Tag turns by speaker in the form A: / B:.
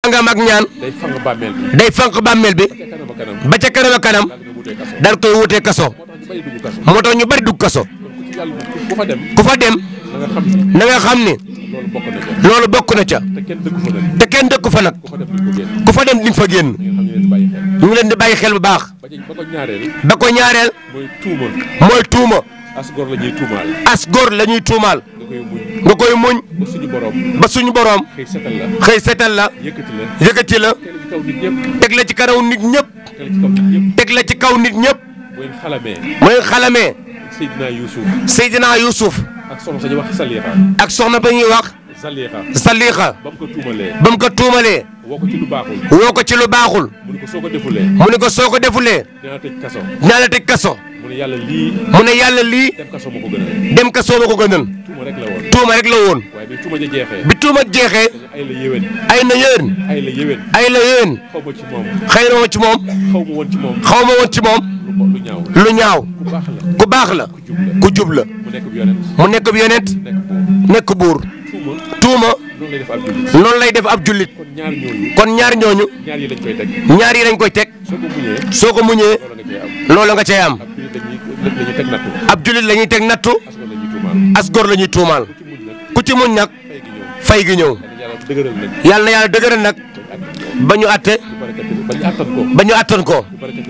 A: nangam ak ñaan day fanq bàmmeel bi ba ca kanam a kanam dal koy wutee kaso moo tax ñu bari dugg kaso ku fa dem na nga xam ni loolu bokk na ca te kenn dëkku fa nag ku fa dem di nga fa génn ñu ngi leen di bàyyi xel bu baax ba ko ñaareel mooy tuuma as góor la ñuy tuumaal nga koy muñ ba suñu borom xëy setal la yëkkati la teg la ci kanaw nit ñëpp teg la ci kaw nit ñëpp mooy xalamee Seydina Yuusuf ak soxna ba ñuy wax Saliixa ba mu ko tuumalee woo ko ci lu baaxul mu ne ko soo ko defulee dinaa la tëj kaso mu ne yàlla lii dem kaso ma ko gënal tuuma rek la woon bi tuuma jeexee ay na yéen xëy na woon ci moom xaw ma woon ci moom lu ñaaw ku baax la ku jub la mu nekk bi yonent nekk buur tuuma noonu lay def ab jullit kon ñaar ñooñu ñaar yi lañ koy teg soo ko muñee loolu nga cay am ab jullit la ñuy teg nattu as góor la ñuy tuumaal ku ci muñ nag fay gi ñëw yàlla na yàlla dëgëral nag ba ñu àtte ba ñu àttan ko